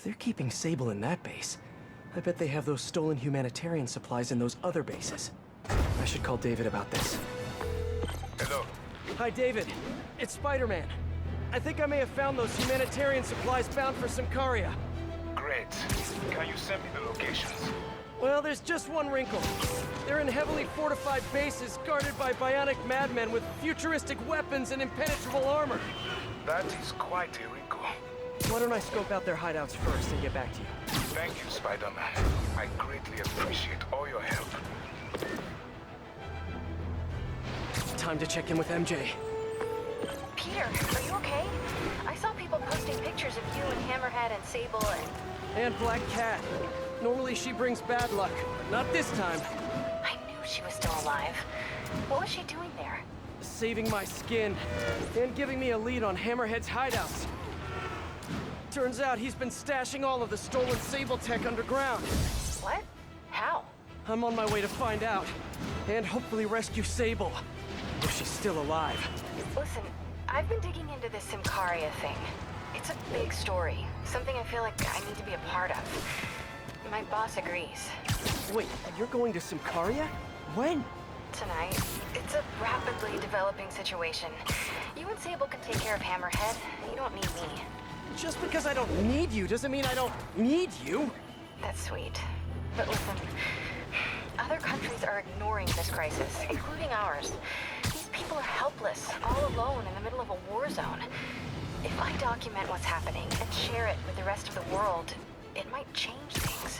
they're keeping Sable in that base, I bet they have those stolen humanitarian supplies in those other bases. I should call David about this. Hello. Hi, David. It's Spider-Man. I think I may have found those humanitarian supplies bound for Symkaria. Great. Can you send me the locations? Well, there's just one wrinkle. They're in heavily fortified bases guarded by bionic madmen with futuristic weapons and impenetrable armor. That is quite a wrinkle. Why don't I scope out their hideouts first and get back to you? Thank you, Spider-Man. I greatly appreciate all your help. Time to check in with MJ. Peter, are you okay? I saw people posting pictures of you and Hammerhead and Sable And Black Cat. Normally she brings bad luck, but not this time. I knew she was still alive. What was she doing there? Saving my skin, and giving me a lead on Hammerhead's hideouts. Turns out he's been stashing all of the stolen Sable tech underground. What? How? I'm on my way to find out, and hopefully rescue Sable, if she's still alive. Listen, I've been digging into this Symkaria thing. It's a big story, something I feel like I need to be a part of. My boss agrees. Wait, you're going to Symkaria? When? Tonight. It's a rapidly developing situation. You and Sable can take care of Hammerhead. You don't need me. Just because I don't need you doesn't mean I don't need you. That's sweet. But listen, other countries are ignoring this crisis, including ours. These people are helpless, all alone in the middle of a war zone. If I document what's happening and share it with the rest of the world, it might change things.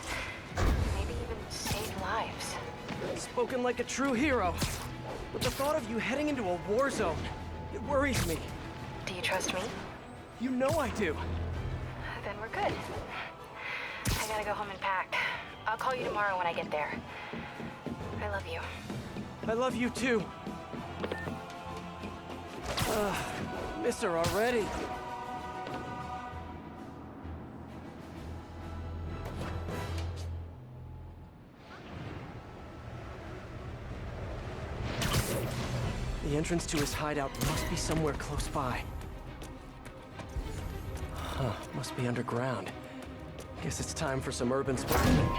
Maybe even save lives. Spoken like a true hero. But the thought of you heading into a war zone, it worries me. Do you trust me? You know I do. Then we're good. I gotta go home and pack. I'll call you tomorrow when I get there. I love you. I love you too. Miss her already. The entrance to his hideout must be somewhere close by. Huh, must be underground. Guess it's time for some urban spotting.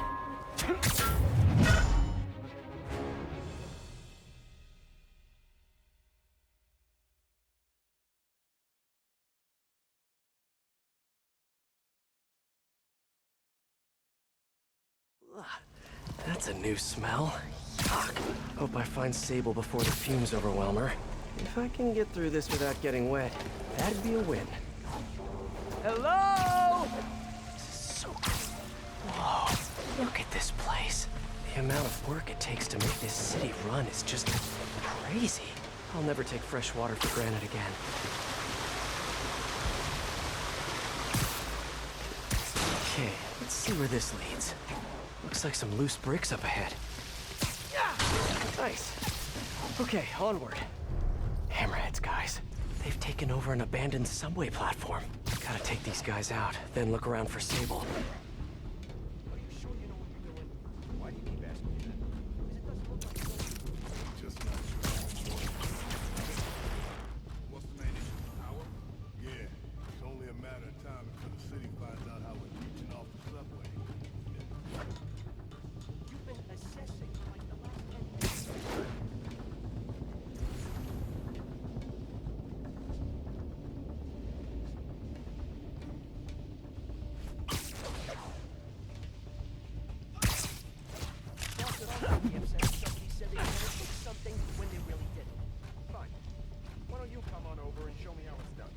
That's a new smell. Yuck. Hope I find Sable before the fumes overwhelm her. If I can get through this without getting wet, that'd be a win. Hello? This is so cool. Whoa, look at this place. The amount of work it takes to make this city run is just crazy. I'll never take fresh water for granted again. Okay, let's see where this leads. Looks like some loose bricks up ahead. Nice. Okay, onward. Hammerheads, guys. They've taken over an abandoned subway platform. Gotta take these guys out, then look around for Sable. Are you sure you know what you're doing? Why do you keep asking me that? Because it doesn't look like Just not sure. What's the main issue? Power? Yeah, it's only a matter of time until the city finds out how we're reaching off the subway. You've been assessing for like the last 10 years. Somebody said they were gonna fix something when they really didn't. Fine. Why don't you come on over and show me how it's done?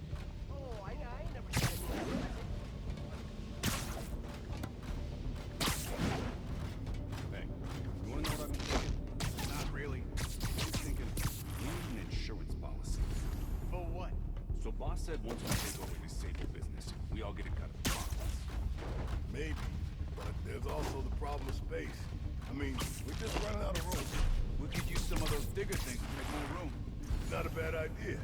Oh, I never said that. Hey, you wanna know what I've been thinking? Not really. I'm thinking we need an insurance policy. For what? So boss said once we take over this Sable business, we all get a cut of the profits. Maybe, but there's also the problem of space. I mean, we're just running out of room. We could use some of those bigger things to make more room. Not a bad idea.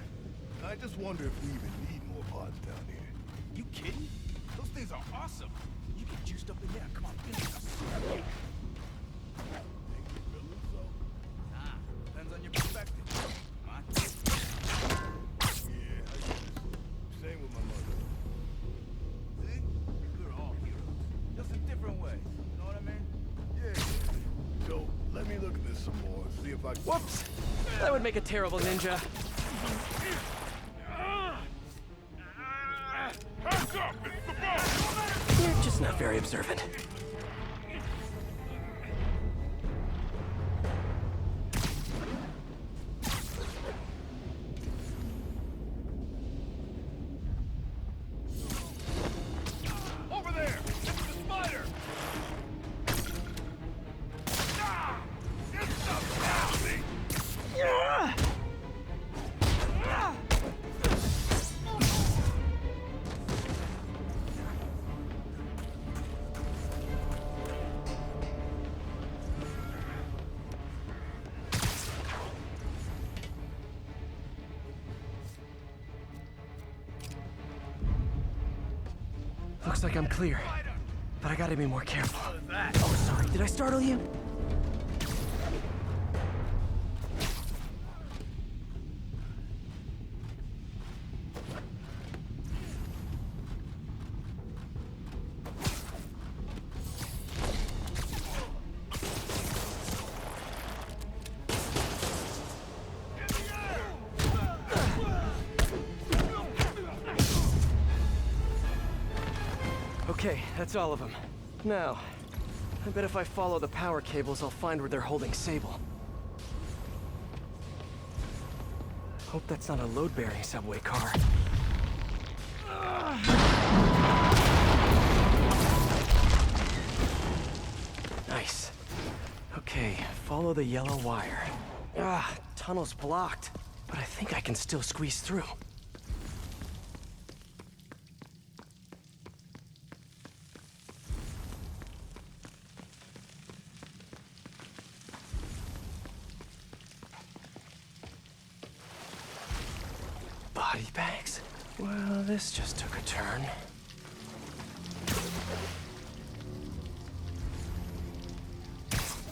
I just wonder if we even need more pods down here. You kidding? Those things are awesome. You get juiced up in there. Come on, finish us. Think you feeling so? Nah, depends on your perspective. Come on. Yeah, I used to. Same with my mother. See? We're all heroes. Let me look at this some more, see if I can... Whoops! That would make a terrible ninja. Hands up! It's the boss! You're just not very observant. Over there! It's the spider! Ah! It's the bounty! Looks like I'm clear, but I gotta be more careful. Oh, sorry. Did I startle you? Okay, that's all of them. Now, I bet if I follow the power cables, I'll find where they're holding Sable. Hope that's not a load-bearing subway car. Nice. Okay, follow the yellow wire. Tunnel's blocked, but I think I can still squeeze through. Body bags? Well, this just took a turn.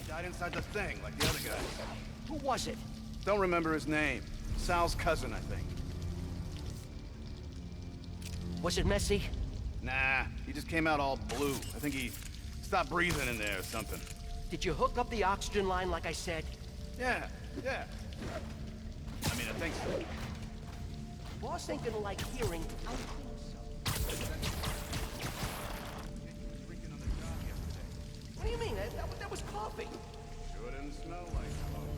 Died inside the thing, like the other guy. Who was it? Don't remember his name. Sal's cousin, I think. Was it messy? Nah, he just came out all blue. I think he stopped breathing in there or something. Did you hook up the oxygen line like I said? Yeah. I mean, I think so. Boss ain't gonna like hearing I think so. Drinking on the job yesterday. What do you mean? That was coffee. Sure didn't smell like smoke.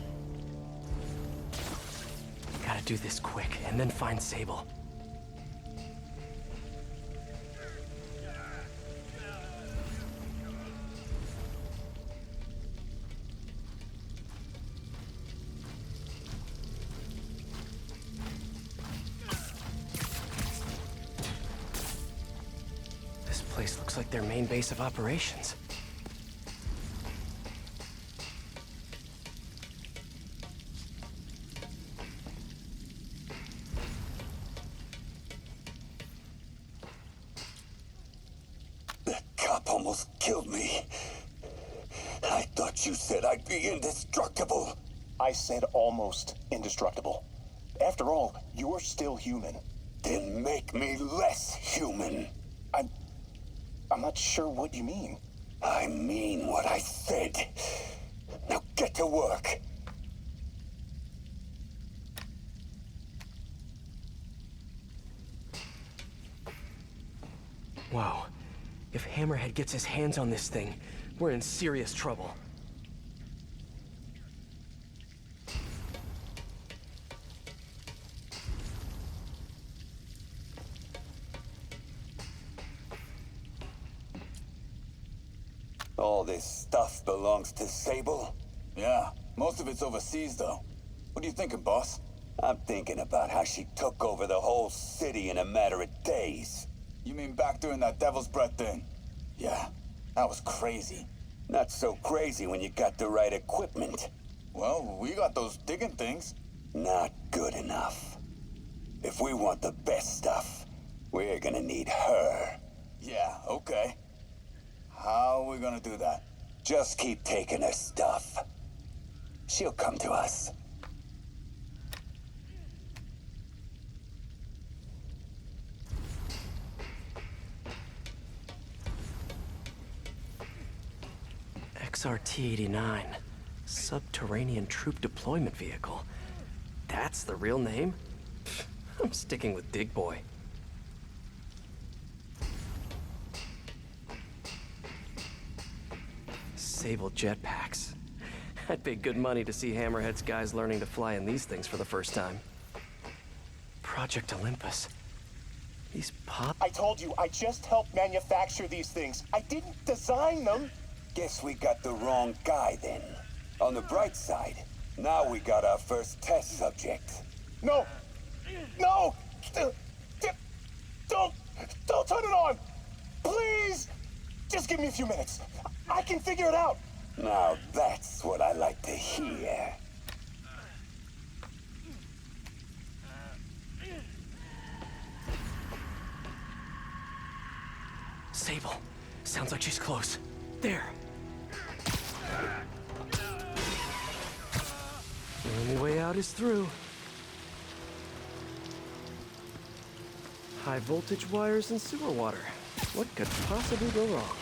Gotta do this quick, and then find Sable. This place looks like their main base of operations. That cop almost killed me. I thought you said I'd be indestructible. I said almost indestructible. After all, you're still human. Then make me less human. I'm not sure what you mean. I mean what I said. Now get to work. Wow. If Hammerhead gets his hands on this thing, we're in serious trouble. All this stuff belongs to Sable? Yeah, most of it's overseas though. What are you thinking, boss? I'm thinking about how she took over the whole city in a matter of days. You mean back during that Devil's Breath thing? Yeah, that was crazy. Not so crazy when you got the right equipment. Well, we got those digging things. Not good enough. If we want the best stuff, we're gonna need her. Yeah, okay. How are we gonna do that? Just keep taking her stuff. She'll come to us. XRT-89. Subterranean troop deployment vehicle. That's the real name? I'm sticking with Dig Boy. Sable jetpacks. I'd pay good money to see Hammerhead's guys learning to fly in these things for the first time. Project Olympus. These pop... I told you, I just helped manufacture these things. I didn't design them. Guess we got the wrong guy then. On the bright side, now we got our first test subject. No! No! Don't turn it on! Please! Just give me a few minutes. I can figure it out. Now that's what I like to hear. Sable. Sounds like she's close. There. The only way out is through. High voltage wires and sewer water. What could possibly go wrong?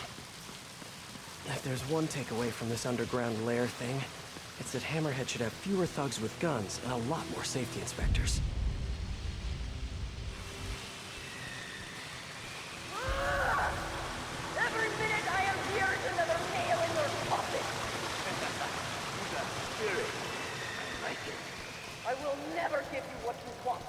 If there's one takeaway from this underground lair thing, it's that Hammerhead should have fewer thugs with guns and a lot more safety inspectors. Every minute I am here is another nail in your coffin. Spirit. I like it. I will never give you what you want.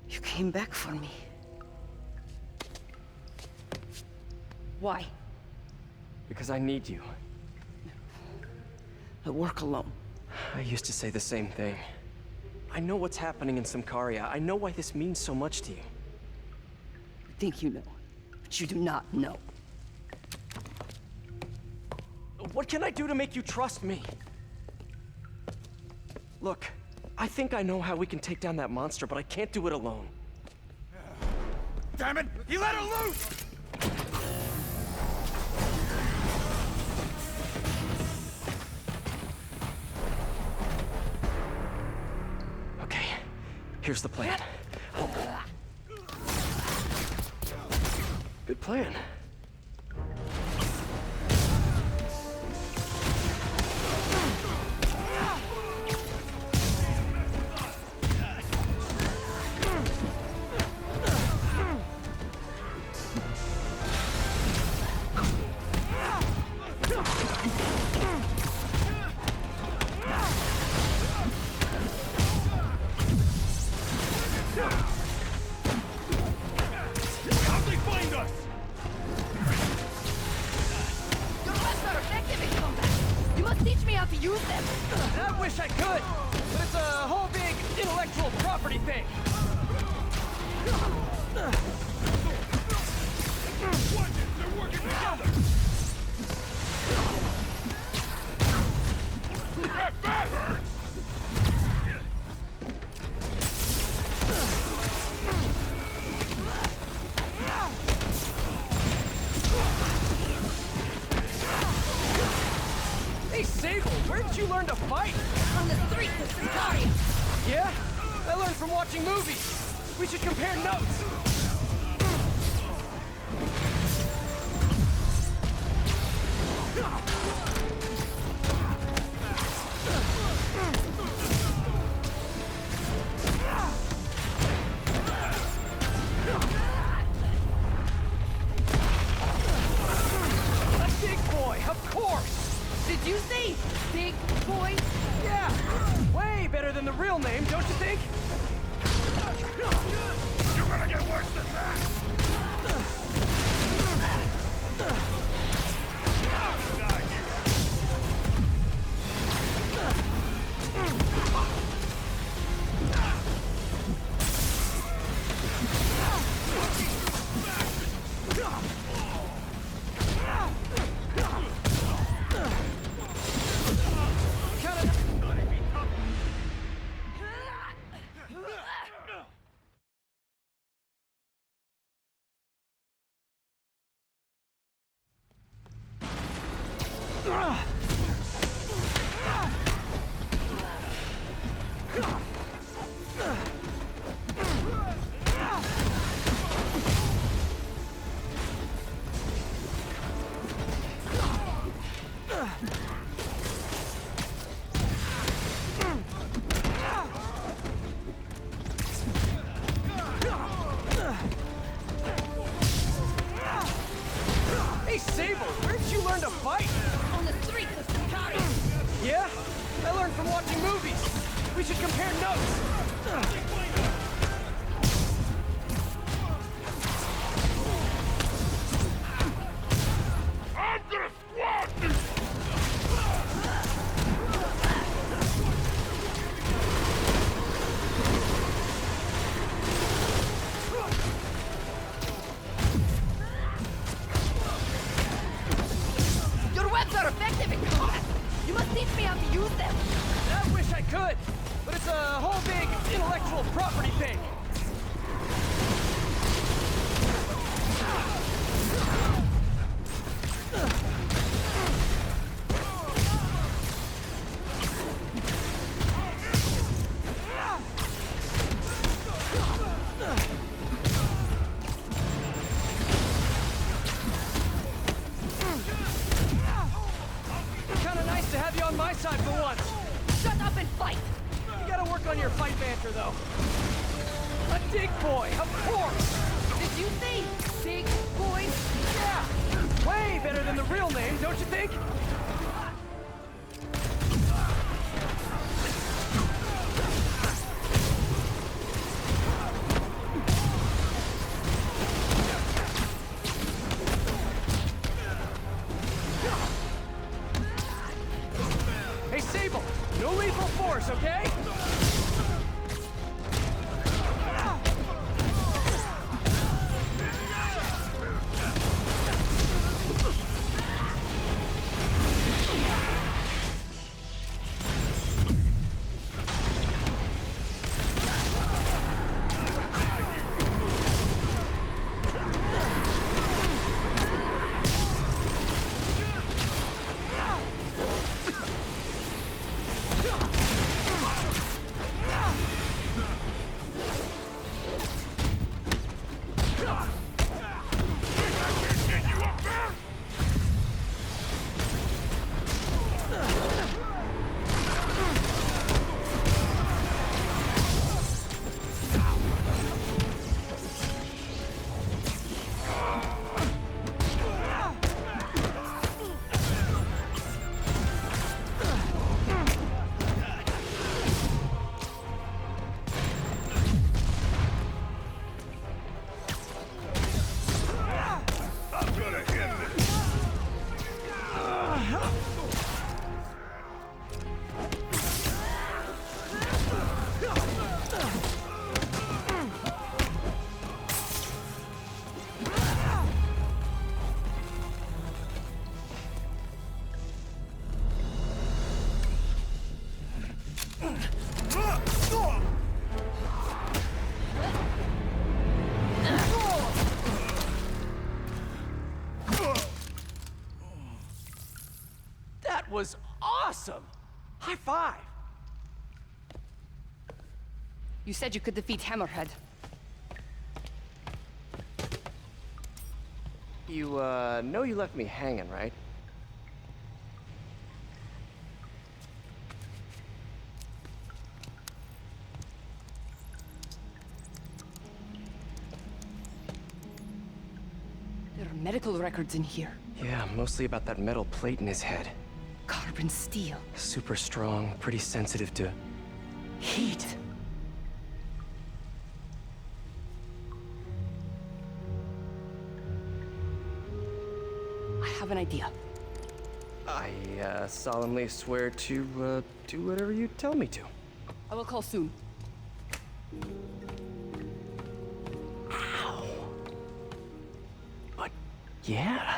You came back for me. Why? Because I need you. I work alone. I used to say the same thing. I know what's happening in Symkaria. I know why this means so much to you. You think you know, but you do not know. What can I do to make you trust me? Look, I think I know how we can take down that monster, but I can't do it alone. Damn it! He let her loose! Okay, here's the plan. Good plan. How'd they find us? Your weapons are effective in combat. You must teach me how to use them. I wish I could, but it's a whole big intellectual property thing. What? They're working together! That hurts! Hey, Sable, where did you learn to fight? On the streets of Symkaria. Yeah? I learned from watching movies. We should compare notes. A big boy, of course. Did you say big boy? Yeah, way better than the real name, don't you think? You're gonna get worse than that! Hey, Sable, where did you learn to fight? On the streets of Chicago. Yeah? I learned from watching movies. We should compare notes. I'm gonna squash you! Your webs are effective in combat. You must teach me how to use them. I wish I could, but it's a whole big intellectual property thing. Kinda nice to have you on my side for once. Shut up and fight. You gotta work on your fight banter, though. A dig boy, of course! Did you say big boys? Yeah! Way better than the real name, don't you think? Hey, Sable! No lethal force, okay? That was awesome! High five! You said you could defeat Hammerhead. You, know you left me hanging, right? There are medical records in here. Yeah, mostly about that metal plate in his head. Carbon steel. Super strong, pretty sensitive to Heat. I have an idea. I, solemnly swear to, do whatever you tell me to. I will call soon. Ow. But, yeah.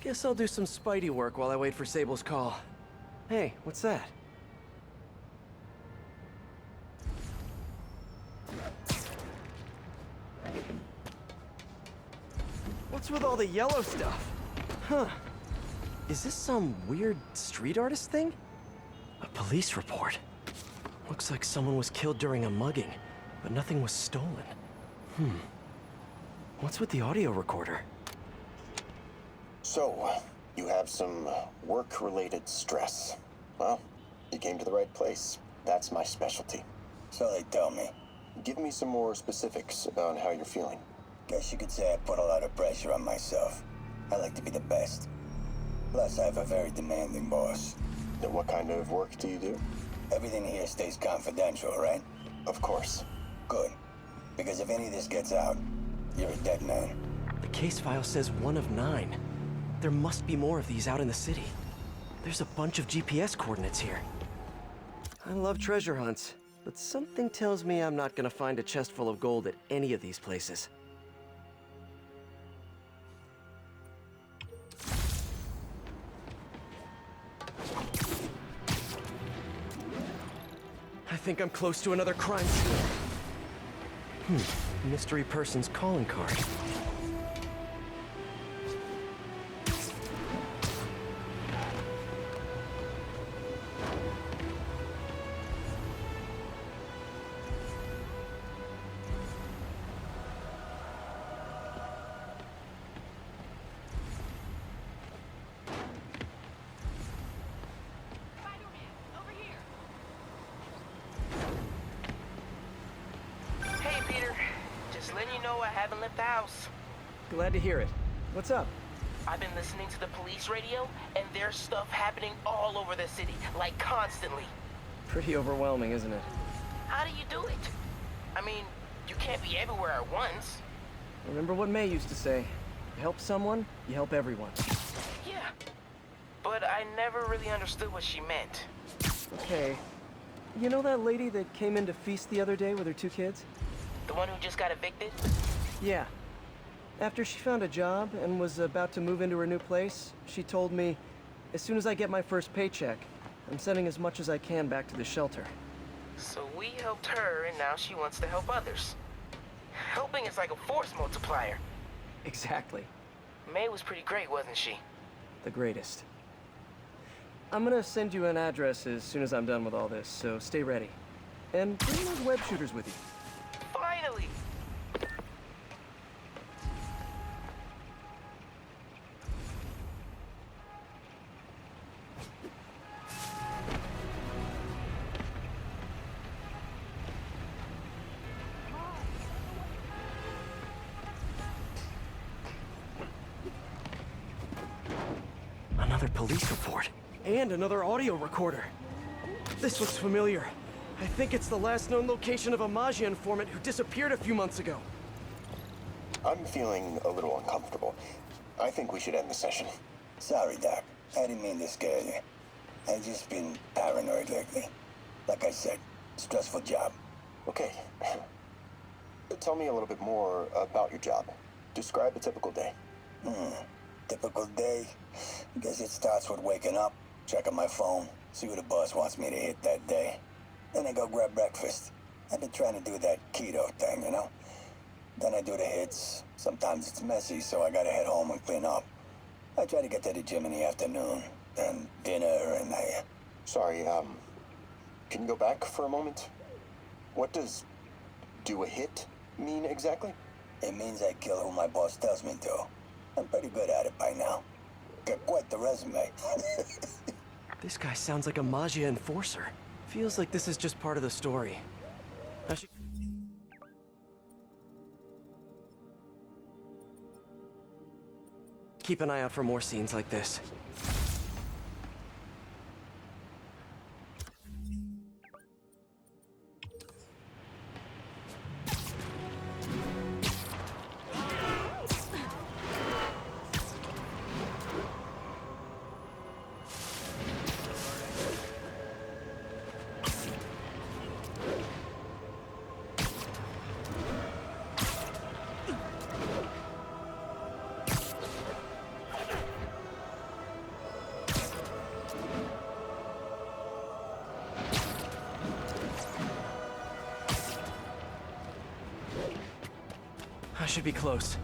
Guess I'll do some Spidey work while I wait for Sable's call. Hey, what's that? What's with all the yellow stuff? Huh. Is this some weird street artist thing? A police report. Looks like someone was killed during a mugging, but nothing was stolen. What's with the audio recorder? So, you have some work-related stress. Well, you came to the right place. That's my specialty. So they tell me. Give me some more specifics about how you're feeling. Guess you could say I put a lot of pressure on myself. I like to be the best. Plus, I have a very demanding boss. Then what kind of work do you do? Everything here stays confidential, right? Of course. Good. Because if any of this gets out, you're a dead man. The case file says 1 of 9. There must be more of these out in the city. There's a bunch of GPS coordinates here. I love treasure hunts, but something tells me I'm not gonna find a chest full of gold at any of these places. I think I'm close to another crime scene. Mystery person's calling card. Hey, Peter. Just letting you know I haven't left the house. Glad to hear it. What's up? I've been listening to the police radio, and there's stuff happening all over the city, like constantly. Pretty overwhelming, isn't it? How do you do it? I mean, you can't be everywhere at once. Remember what May used to say, you help someone, you help everyone. Yeah. But I never really understood what she meant. Okay. You know that lady that came in to feast the other day with her 2 kids? The one who just got evicted? Yeah. After she found a job and was about to move into her new place, she told me, as soon as I get my first paycheck, I'm sending as much as I can back to the shelter. So we helped her, and now she wants to help others. Helping is like a force multiplier. Exactly. May was pretty great, wasn't she? The greatest. I'm gonna send you an address as soon as I'm done with all this, so stay ready. And bring those web shooters with you. Finally! Another police report. And another audio recorder. This looks familiar. I think it's the last known location of a Maggia informant who disappeared a few months ago. I'm feeling a little uncomfortable. I think we should end the session. Sorry, Doc. I didn't mean to scare you. I've just been paranoid lately. Like I said, stressful job. Okay. Tell me a little bit more about your job. Describe a typical day. Typical day? Guess it starts with waking up, checking my phone, see what the boss wants me to hit that day. Then I go grab breakfast. I've been trying to do that keto thing, you know? Then I do the hits. Sometimes it's messy, so I gotta head home and clean up. I try to get to the gym in the afternoon, then dinner, and Sorry, can you go back for a moment? What does do a hit mean exactly? It means I kill who my boss tells me to. I'm pretty good at it by now. Got quite the resume. This guy sounds like a Maggia enforcer. Feels like this is just part of the story. I should... Keep an eye out for more scenes like this. should be close.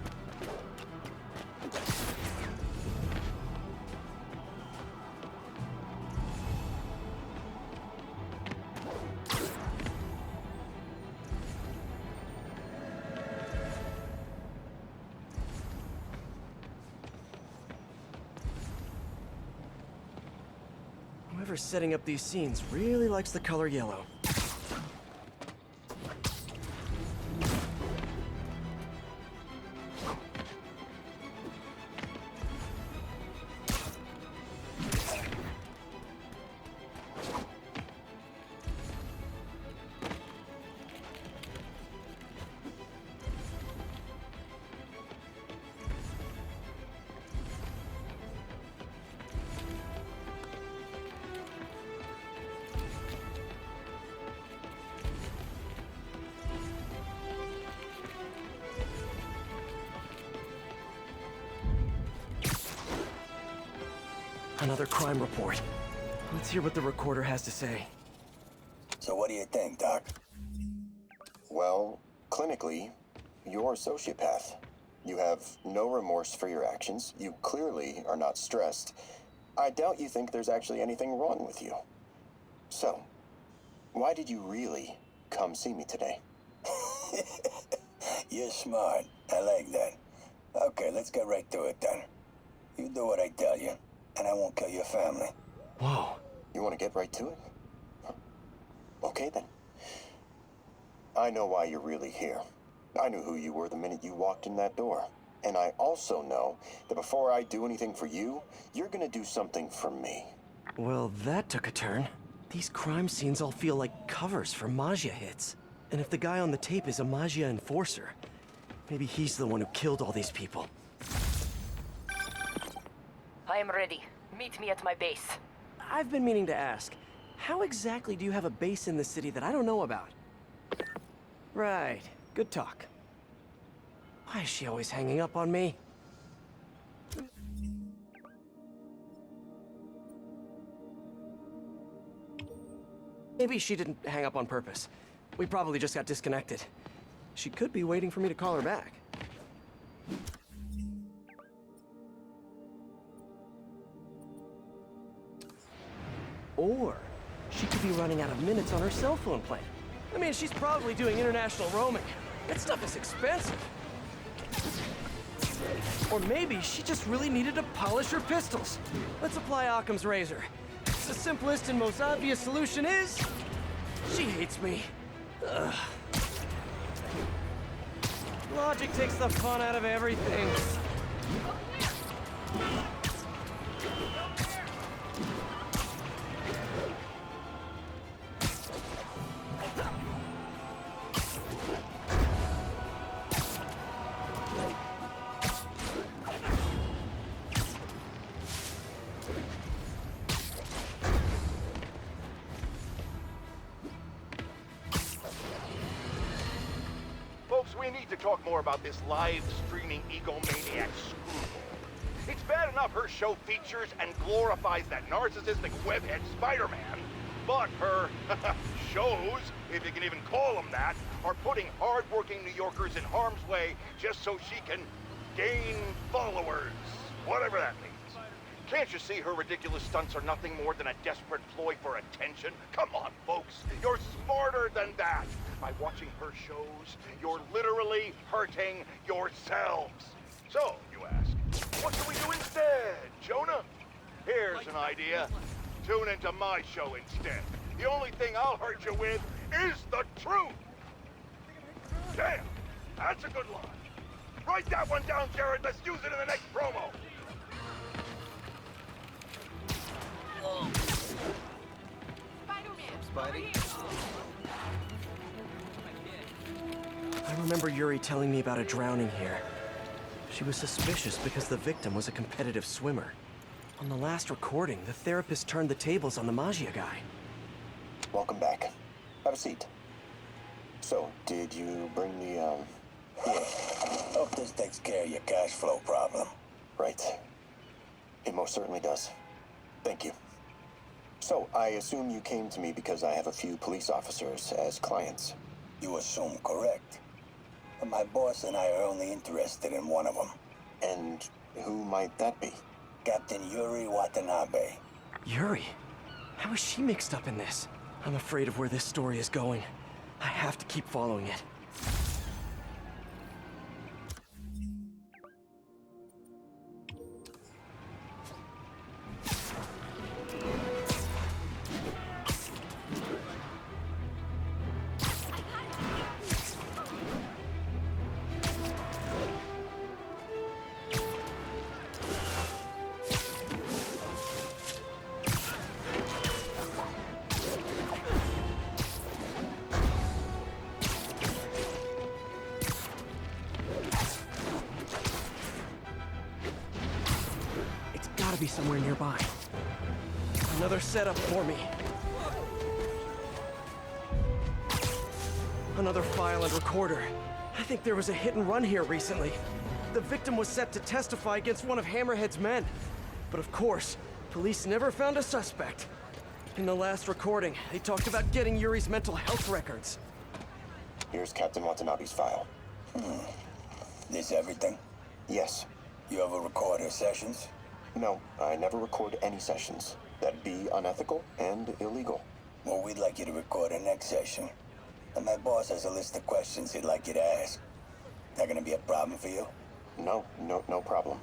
Whoever's setting up these scenes really likes the color yellow. Another crime report. Let's hear what the recorder has to say. So what do you think, Doc? Well, clinically, you're a sociopath. You have no remorse for your actions. You clearly are not stressed. I doubt you think there's actually anything wrong with you. So, why did you really come see me today? You're smart. I like that. Okay, let's get right to it then. You do what I tell you, and I won't kill your family. Whoa. You want to get right to it? Huh. Okay then. I know why you're really here. I knew who you were the minute you walked in that door. And I also know that before I do anything for you, you're gonna do something for me. Well, that took a turn. These crime scenes all feel like covers for Maggia hits. And if the guy on the tape is a Maggia enforcer, maybe he's the one who killed all these people. I am ready. Meet me at my base. I've been meaning to ask, how exactly do you have a base in the city that I don't know about? Right, good talk. Why is she always hanging up on me? Maybe she didn't hang up on purpose. We probably just got disconnected. She could be waiting for me to call her back. Or she could be running out of minutes on her cell phone plan. I mean, she's probably doing international roaming. That stuff is expensive. Or maybe she just really needed to polish her pistols. Let's apply Occam's razor. The simplest and most obvious solution is... she hates me. Ugh. Logic takes the fun out of everything. Folks, we need to talk more about this live-streaming egomaniac screwball. It's bad enough her show features and glorifies that narcissistic webhead Spider-Man, but her shows, if you can even call them that, are putting hard-working New Yorkers in harm's way just so she can gain followers, whatever that means. Can't you see her ridiculous stunts are nothing more than a desperate ploy for attention? Come on, folks, you're smarter than that. By watching her shows, you're literally hurting yourselves. So, you ask, what can we do instead, Jonah? Here's an idea. Tune into my show instead. The only thing I'll hurt you with is the truth. Damn, that's a good line. Write that one down, Jared. Let's use it in the next promo. I remember Yuri telling me about a drowning here. She was suspicious because the victim was a competitive swimmer. On the last recording, the therapist turned the tables on the Maggia guy. Welcome back. Have a seat. So, did you bring the, Yeah. Hope this takes care of your cash flow problem. Right. It most certainly does. Thank you. So, I assume you came to me because I have a few police officers as clients. You assume correct. My boss and I are only interested in one of them. And who might that be? Captain Yuri Watanabe. Yuri? How is she mixed up in this? I'm afraid of where this story is going. I have to keep following it. Gotta be somewhere nearby. Another setup for me. Another file and recorder. I think there was a hit and run here recently. The victim was set to testify against one of Hammerhead's men. But of course, police never found a suspect. In the last recording, they talked about getting Yuri's mental health records. Here's Captain Watanabe's file. This everything? Yes. You ever record her sessions? No, I never record any sessions. That'd be unethical and illegal. Well, we'd like you to record our next session. And my boss has a list of questions he'd like you to ask. That gonna be a problem for you? No problem.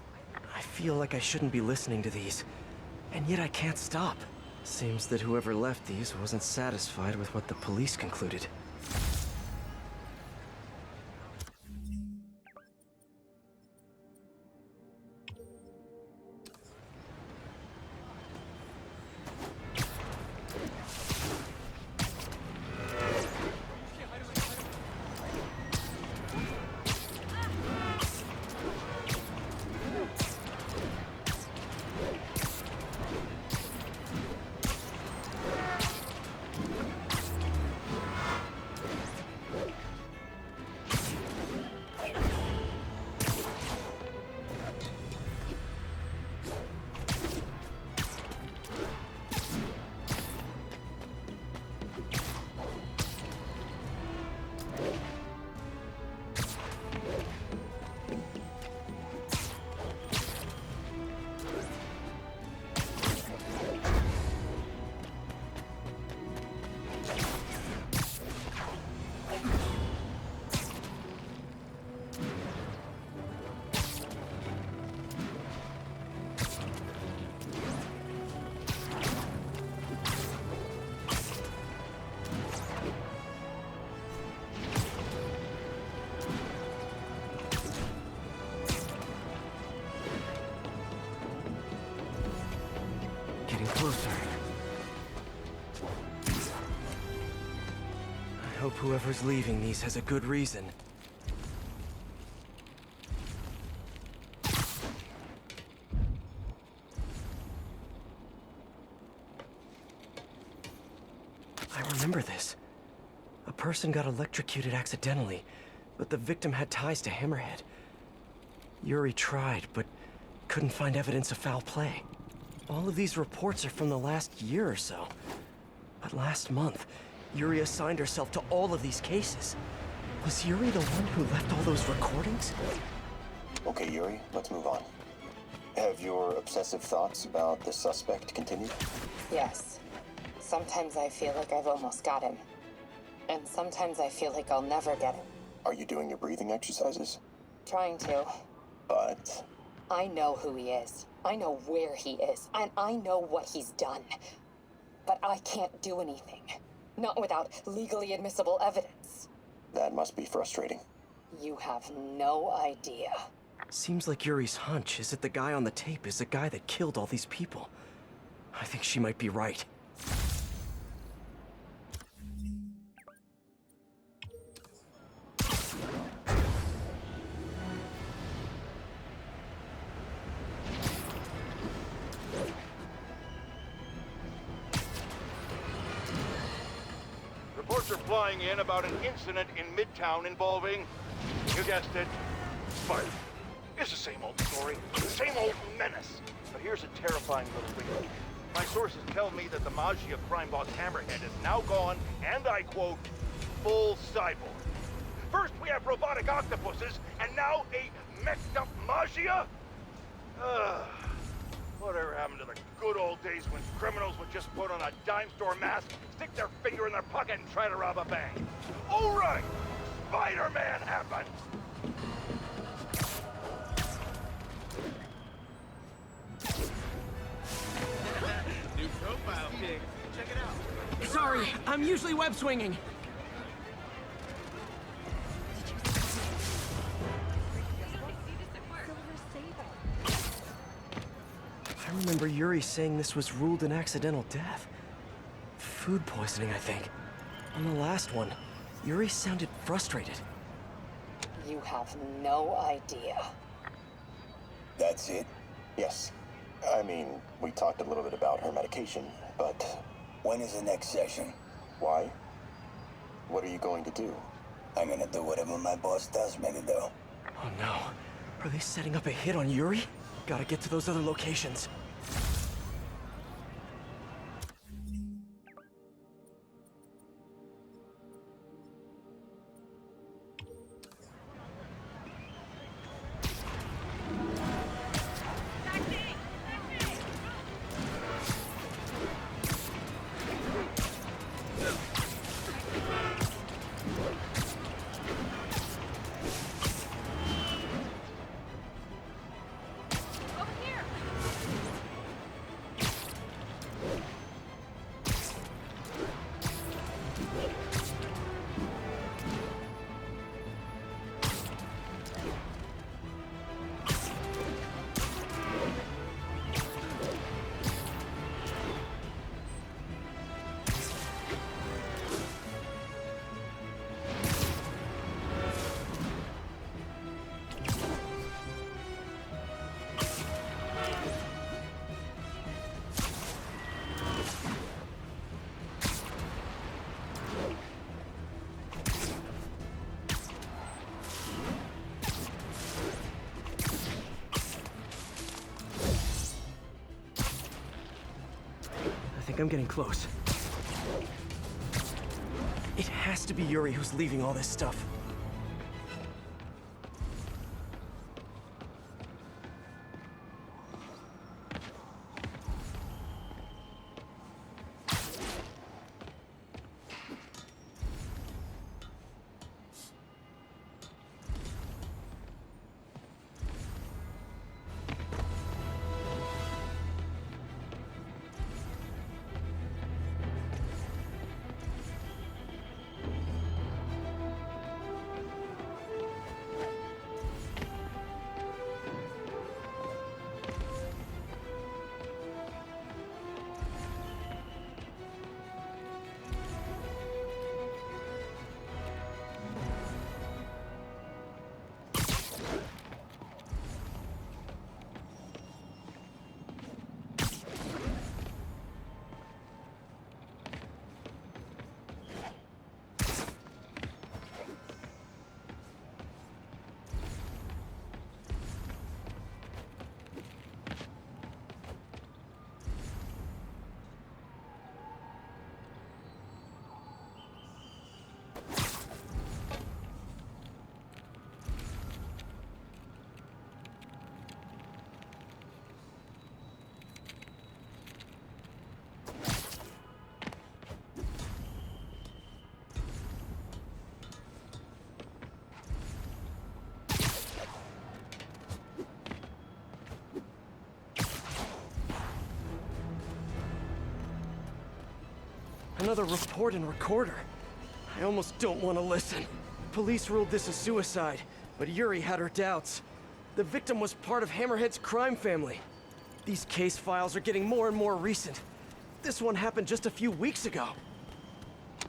I feel like I shouldn't be listening to these, and yet I can't stop. Seems that whoever left these wasn't satisfied with what the police concluded. Getting closer. I hope whoever's leaving these has a good reason. I remember this. A person got electrocuted accidentally, but the victim had ties to Hammerhead. Yuri tried, but couldn't find evidence of foul play. All of these reports are from the last year or so. But last month, Yuri assigned herself to all of these cases. Was Yuri the one who left all those recordings? Okay, Yuri, let's move on. Have your obsessive thoughts about the suspect continued? Yes. Sometimes I feel like I've almost got him. And sometimes I feel like I'll never get him. Are you doing your breathing exercises? Trying to. But... I know who he is. I know where he is. And I know what he's done. But I can't do anything. Not without legally admissible evidence. That must be frustrating. You have no idea. Seems like Yuri's hunch is that the guy on the tape is the guy that killed all these people. I think she might be right. Reports are flying in about an incident in Midtown involving, you guessed it, fire. It's the same old story, the same old menace. But here's a terrifying little wrinkle. My sources tell me that the Maggia crime boss Hammerhead is now gone, and I quote, full cyborg. First we have robotic octopuses, and now a messed up Magia? Ugh. Whatever happened to the good old days when criminals would just put on a dime store mask, stick their finger in their pocket, and try to rob a bank? All right! Spider-Man happened! New profile pic. Check it out. Sorry, I'm usually web swinging. I remember Yuri saying this was ruled an accidental death. Food poisoning, I think. On the last one, Yuri sounded frustrated. You have no idea. That's it? Yes. I mean, we talked a little bit about her medication, but When is the next session? why? What are you going to do? I'm gonna do whatever my boss tells me to do. Oh no. Are they setting up a hit on Yuri? Gotta get to those other locations. I think I'm getting close. It has to be Yuri who's leaving all this stuff. Another report and recorder. I almost don't want to listen. Police ruled this a suicide, but Yuri had her doubts. The victim was part of Hammerhead's crime family. These case files are getting more and more recent. This one happened just a few weeks ago.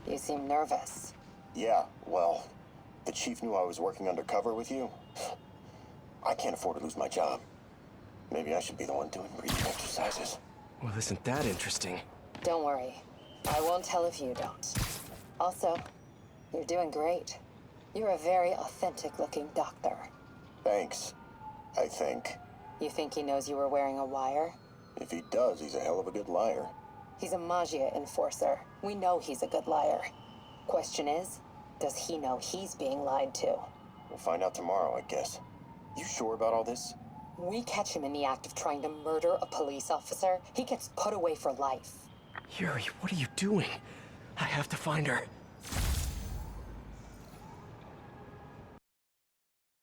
You seem nervous. Yeah, well, the chief knew I was working undercover with you. I can't afford to lose my job. Maybe I should be the one doing breathing exercises. Well, isn't that interesting? Don't worry. I won't tell if you don't. Also, you're doing great. You're a very authentic-looking doctor. Thanks, I think. You think he knows you were wearing a wire? If he does, he's a hell of a good liar. He's a Magia enforcer. We know he's a good liar. Question is, Does he know he's being lied to? We'll find out tomorrow, I guess. You sure about all this? We catch him in the act of trying to murder a police officer, he gets put away for life. Yuri, what are you doing? I have to find her.